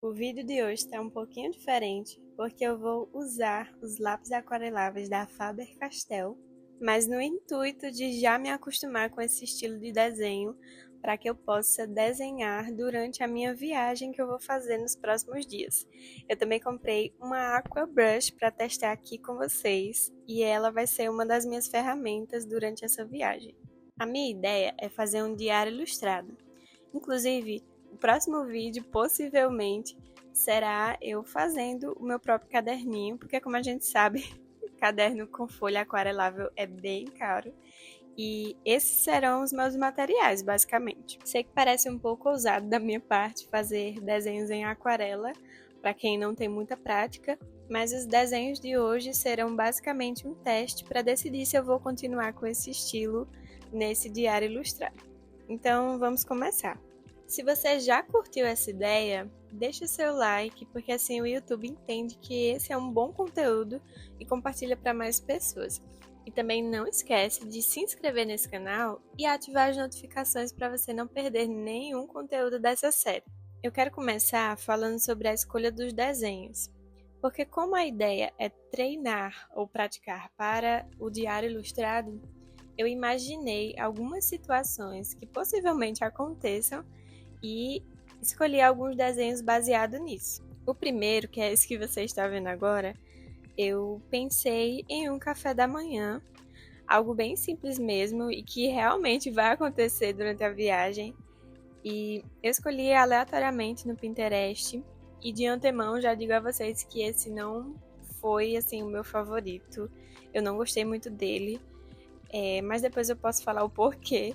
O vídeo de hoje está um pouquinho diferente, porque eu vou usar os lápis aquareláveis da Faber-Castell, mas no intuito de já me acostumar com esse estilo de desenho, para que eu possa desenhar durante a minha viagem que eu vou fazer nos próximos dias. Eu também comprei uma Aqua Brush para testar aqui com vocês, e ela vai ser uma das minhas ferramentas durante essa viagem. A minha ideia é fazer um diário ilustrado. Inclusive, o próximo vídeo possivelmente será eu fazendo o meu próprio caderninho, porque como a gente sabe, caderno com folha aquarelável é bem caro. E esses serão os meus materiais, basicamente. Sei que parece um pouco ousado da minha parte fazer desenhos em aquarela, para quem não tem muita prática, mas os desenhos de hoje serão basicamente um teste para decidir se eu vou continuar com esse estilo nesse diário ilustrado. Então, vamos começar. Se você já curtiu essa ideia, deixa seu like, porque assim o YouTube entende que esse é um bom conteúdo e compartilha para mais pessoas. E também não esquece de se inscrever nesse canal e ativar as notificações para você não perder nenhum conteúdo dessa série. Eu quero começar falando sobre a escolha dos desenhos, porque como a ideia é treinar ou praticar para o diário ilustrado, eu imaginei algumas situações que possivelmente aconteçam e escolhi alguns desenhos baseados nisso. O primeiro, que é esse que você está vendo agora, eu pensei em um café da manhã, algo bem simples mesmo e que realmente vai acontecer durante a viagem. E eu escolhi aleatoriamente no Pinterest e de antemão já digo a vocês que esse não foi assim o meu favorito. Eu não gostei muito dele, mas depois eu posso falar o porquê.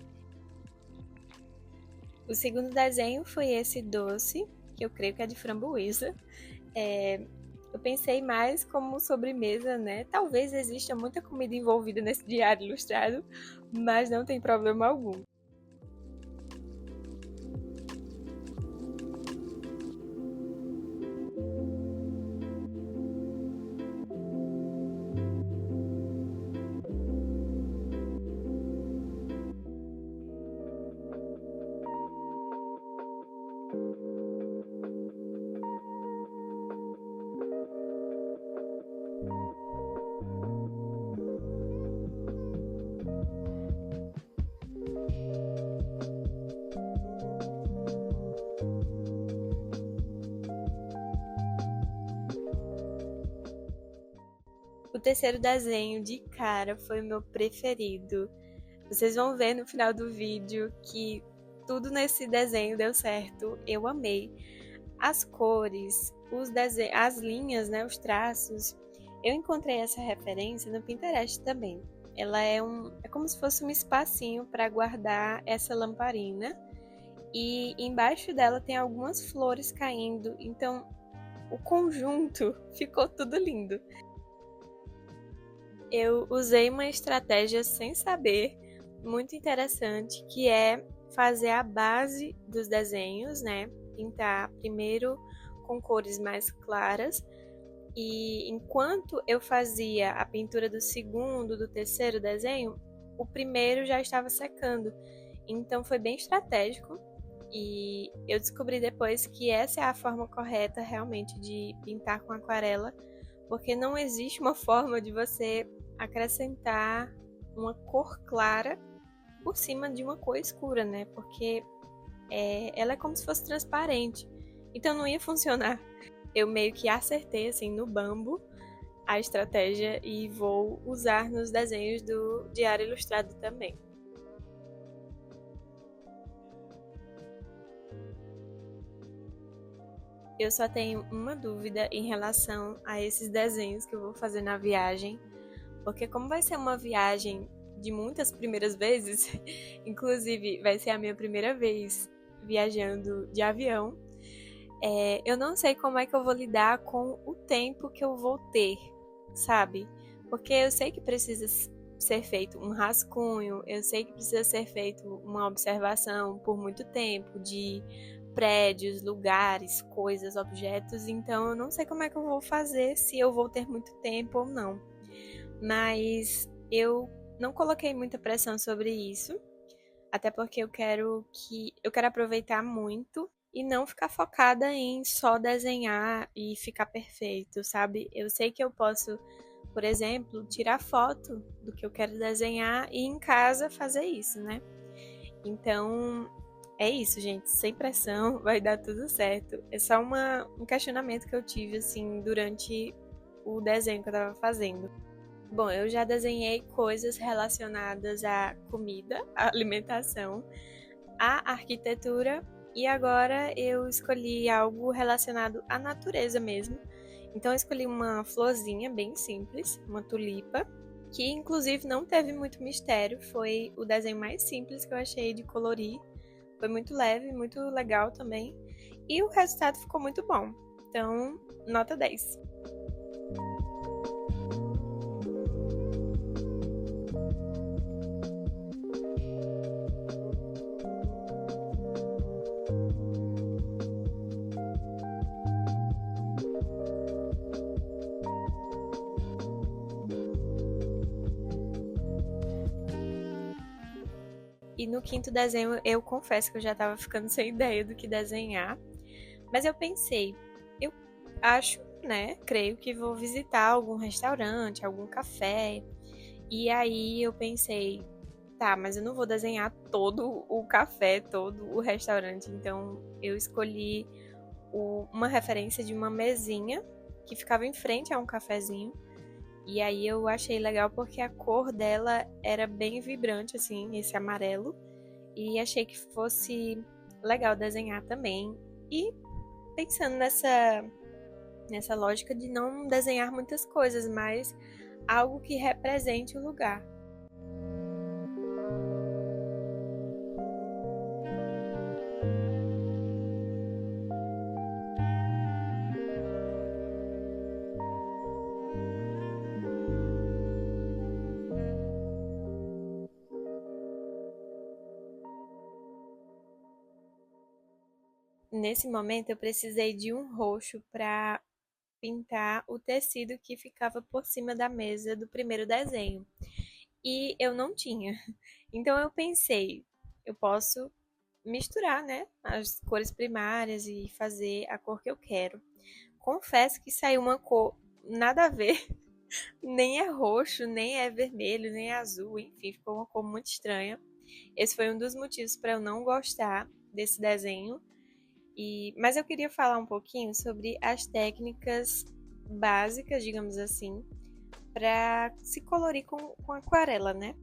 O segundo desenho foi esse doce, que eu creio que é de framboesa. Eu pensei mais como sobremesa, né? Talvez exista muita comida envolvida nesse diário ilustrado, mas não tem problema algum. O terceiro desenho de cara foi o meu preferido. Vocês vão ver no final do vídeo que tudo nesse desenho deu certo. Eu amei. As cores, as linhas, né, os traços. Eu encontrei essa referência no Pinterest também. Ela é como se fosse um espacinho para guardar essa lamparina. E embaixo dela tem algumas flores caindo. Então, o conjunto ficou tudo lindo. Eu usei uma estratégia sem saber, muito interessante, que é fazer a base dos desenhos, né? Pintar primeiro com cores mais claras e enquanto eu fazia a pintura do segundo, do terceiro desenho, o primeiro já estava secando. Então foi bem estratégico e eu descobri depois que essa é a forma correta realmente de pintar com aquarela, porque não existe uma forma de você acrescentar uma cor clara por cima de uma cor escura, né? Porque ela é como se fosse transparente. Então não ia funcionar. Eu meio que acertei assim no bambo a estratégia e vou usar nos desenhos do Diário Ilustrado também. Eu só tenho uma dúvida em relação a esses desenhos que eu vou fazer na viagem, porque como vai ser uma viagem de muitas primeiras vezes, inclusive vai ser a minha primeira vez viajando de avião, eu não sei como é que eu vou lidar com o tempo que eu vou ter, sabe? Porque eu sei que precisa ser feito um rascunho, eu sei que precisa ser feito uma observação por muito tempo de prédios, lugares, coisas, objetos, então eu não sei como é que eu vou fazer, se eu vou ter muito tempo ou não. Mas eu não coloquei muita pressão sobre isso, até porque eu quero aproveitar muito e não ficar focada em só desenhar e ficar perfeito, sabe? Eu sei que eu posso, por exemplo, tirar foto do que eu quero desenhar e em casa fazer isso, né? Então, é isso, gente. Sem pressão, vai dar tudo certo. É só um questionamento que eu tive, assim, durante o desenho que eu tava fazendo. Bom, eu já desenhei coisas relacionadas à comida, à alimentação, à arquitetura e agora eu escolhi algo relacionado à natureza mesmo. Então eu escolhi uma florzinha bem simples, uma tulipa, que inclusive não teve muito mistério, foi o desenho mais simples que eu achei de colorir. Foi muito leve, muito legal também. E o resultado ficou muito bom. Então, nota 10. E no quinto desenho, eu confesso que eu já estava ficando sem ideia do que desenhar. Mas eu pensei, eu acho, né? Creio que vou visitar algum restaurante, algum café. E aí eu pensei, tá, mas eu não vou desenhar todo o café, todo o restaurante. Então eu escolhi uma referência de uma mesinha que ficava em frente a um cafezinho. E aí eu achei legal porque a cor dela era bem vibrante, assim, esse amarelo. E achei que fosse legal desenhar também. E pensando nessa lógica de não desenhar muitas coisas, mas algo que represente o lugar. Nesse momento eu precisei de um roxo para pintar o tecido que ficava por cima da mesa do primeiro desenho. E eu não tinha. Então eu pensei, eu posso misturar, né, as cores primárias e fazer a cor que eu quero. Confesso que saiu uma cor nada a ver, nem é roxo, nem é vermelho, nem é azul, enfim, ficou uma cor muito estranha. Esse foi um dos motivos para eu não gostar desse desenho. Mas eu queria falar um pouquinho sobre as técnicas básicas, digamos assim, para se colorir com aquarela, né?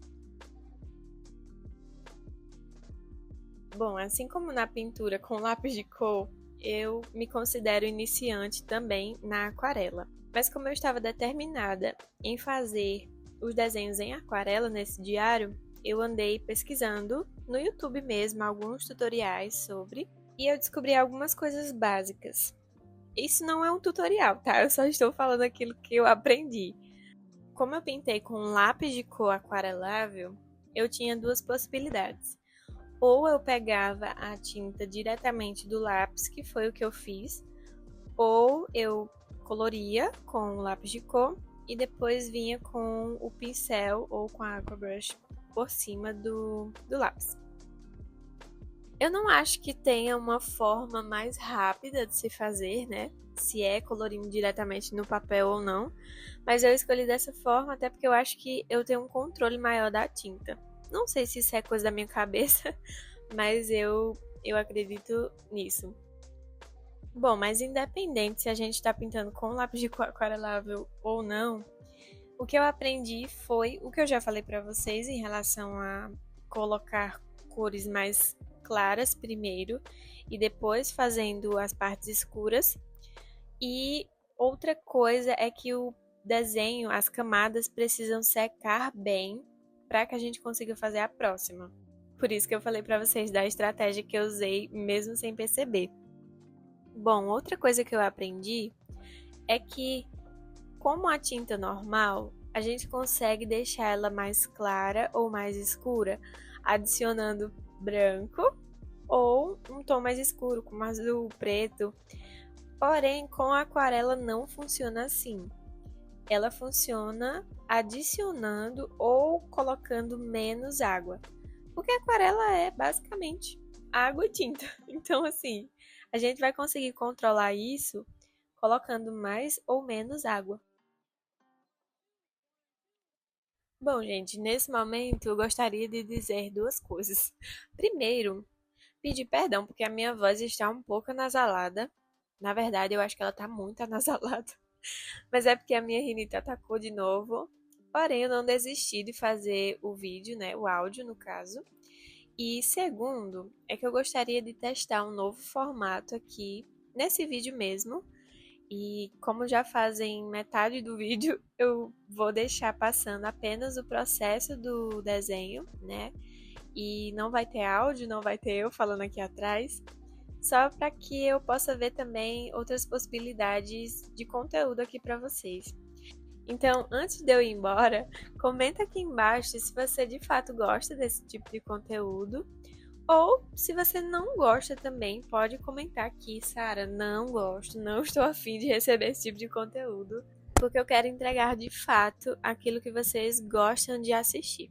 Bom, assim como na pintura com lápis de cor, eu me considero iniciante também na aquarela. Mas como eu estava determinada em fazer os desenhos em aquarela nesse diário, eu andei pesquisando no YouTube mesmo alguns tutoriais sobre e eu descobri algumas coisas básicas. Isso não é um tutorial, tá? Eu só estou falando aquilo que eu aprendi. Como eu pintei com lápis de cor aquarelável, eu tinha duas possibilidades. Ou eu pegava a tinta diretamente do lápis, que foi o que eu fiz, ou eu coloria com o lápis de cor e depois vinha com o pincel ou com a aquabrush por cima do lápis. Eu não acho que tenha uma forma mais rápida de se fazer, né? Se é colorindo diretamente no papel ou não. Mas eu escolhi dessa forma até porque eu acho que eu tenho um controle maior da tinta. Não sei se isso é coisa da minha cabeça, mas eu acredito nisso. Bom, mas independente se a gente está pintando com lápis de cor aquarelável ou não, o que eu aprendi foi o que eu já falei para vocês em relação a colocar cores mais claras primeiro e depois fazendo as partes escuras. E outra coisa é que o desenho, as camadas precisam secar bem para que a gente consiga fazer a próxima. Por isso que eu falei para vocês da estratégia que eu usei mesmo sem perceber. Bom, outra coisa que eu aprendi é que, como a tinta normal, a gente consegue deixar ela mais clara ou mais escura, adicionando branco ou um tom mais escuro, como azul, preto. Porém, com a aquarela não funciona assim. Ela funciona adicionando ou colocando menos água. Porque a aquarela é basicamente água e tinta. Então, assim, A gente vai conseguir controlar isso colocando mais ou menos água. Bom, gente, nesse momento eu gostaria de dizer duas coisas. Primeiro, pedir perdão porque a minha voz está um pouco anasalada. Na verdade, eu acho que ela está muito anasalada. Mas é porque a minha rinite atacou de novo. Porém, eu não desisti de fazer o vídeo, né? O áudio, no caso. E segundo, é que eu gostaria de testar um novo formato aqui nesse vídeo mesmo. E como já fazem metade do vídeo, eu vou deixar passando apenas o processo do desenho, né? E não vai ter áudio, não vai ter eu falando aqui atrás, só para que eu possa ver também outras possibilidades de conteúdo aqui para vocês. Então, antes de eu ir embora, comenta aqui embaixo se você de fato gosta desse tipo de conteúdo. Ou, se você não gosta também, pode comentar aqui, Sara, não gosto, não estou afim de receber esse tipo de conteúdo, porque eu quero entregar de fato aquilo que vocês gostam de assistir.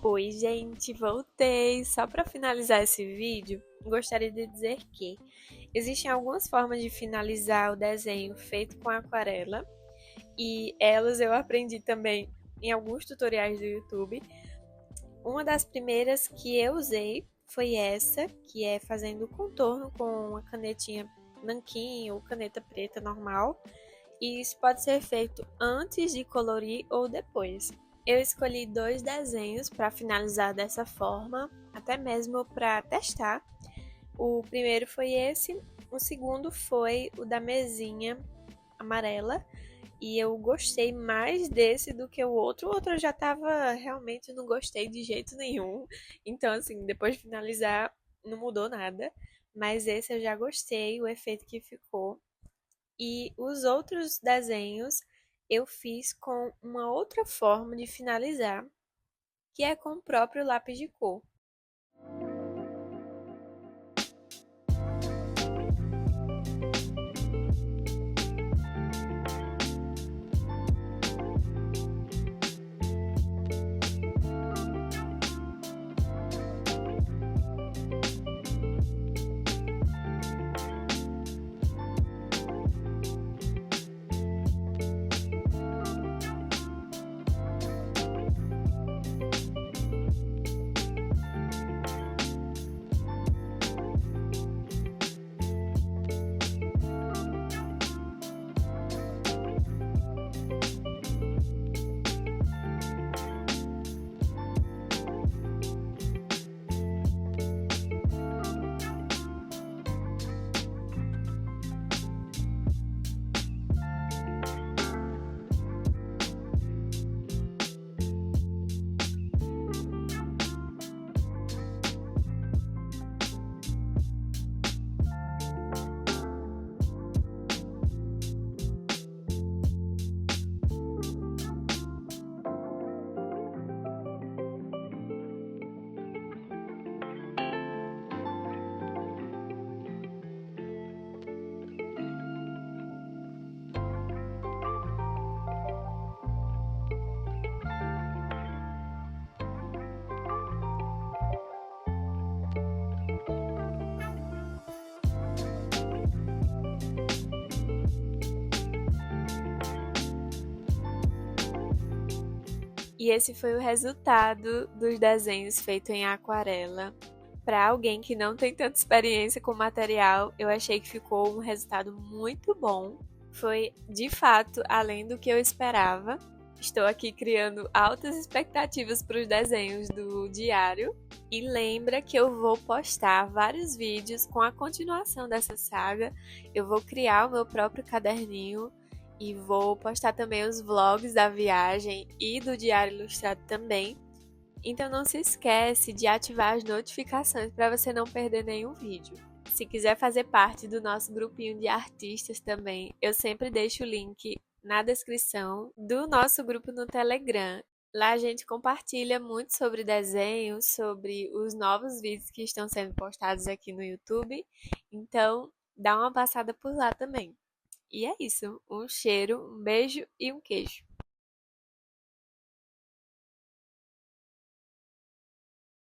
Oi, gente, voltei! Só para finalizar esse vídeo, gostaria de dizer que existem algumas formas de finalizar o desenho feito com aquarela e elas eu aprendi também em alguns tutoriais do YouTube. Uma das primeiras que eu usei foi essa, que é fazendo o contorno com a canetinha nanquim ou caneta preta normal. E isso pode ser feito antes de colorir ou depois. Eu escolhi dois desenhos para finalizar dessa forma, até mesmo para testar. O primeiro foi esse, o segundo foi o da mesinha amarela, e eu gostei mais desse do que o outro. O outro eu já tava, realmente não gostei de jeito nenhum. Então, assim, depois de finalizar, não mudou nada. Mas esse eu já gostei, o efeito que ficou. E os outros desenhos eu fiz com uma outra forma de finalizar, que é com o próprio lápis de cor. E esse foi o resultado dos desenhos feitos em aquarela. Para alguém que não tem tanta experiência com material, eu achei que ficou um resultado muito bom. Foi, de fato, além do que eu esperava. Estou aqui criando altas expectativas para os desenhos do diário. E lembra que eu vou postar vários vídeos com a continuação dessa saga. Eu vou criar o meu próprio caderninho e vou postar também os vlogs da viagem e do diário ilustrado também. Então não se esquece de ativar as notificações para você não perder nenhum vídeo. Se quiser fazer parte do nosso grupinho de artistas também, eu sempre deixo o link na descrição do nosso grupo no Telegram. Lá a gente compartilha muito sobre desenhos, sobre os novos vídeos que estão sendo postados aqui no YouTube. Então, dá uma passada por lá também. E é isso. Um cheiro, um beijo e um queijo.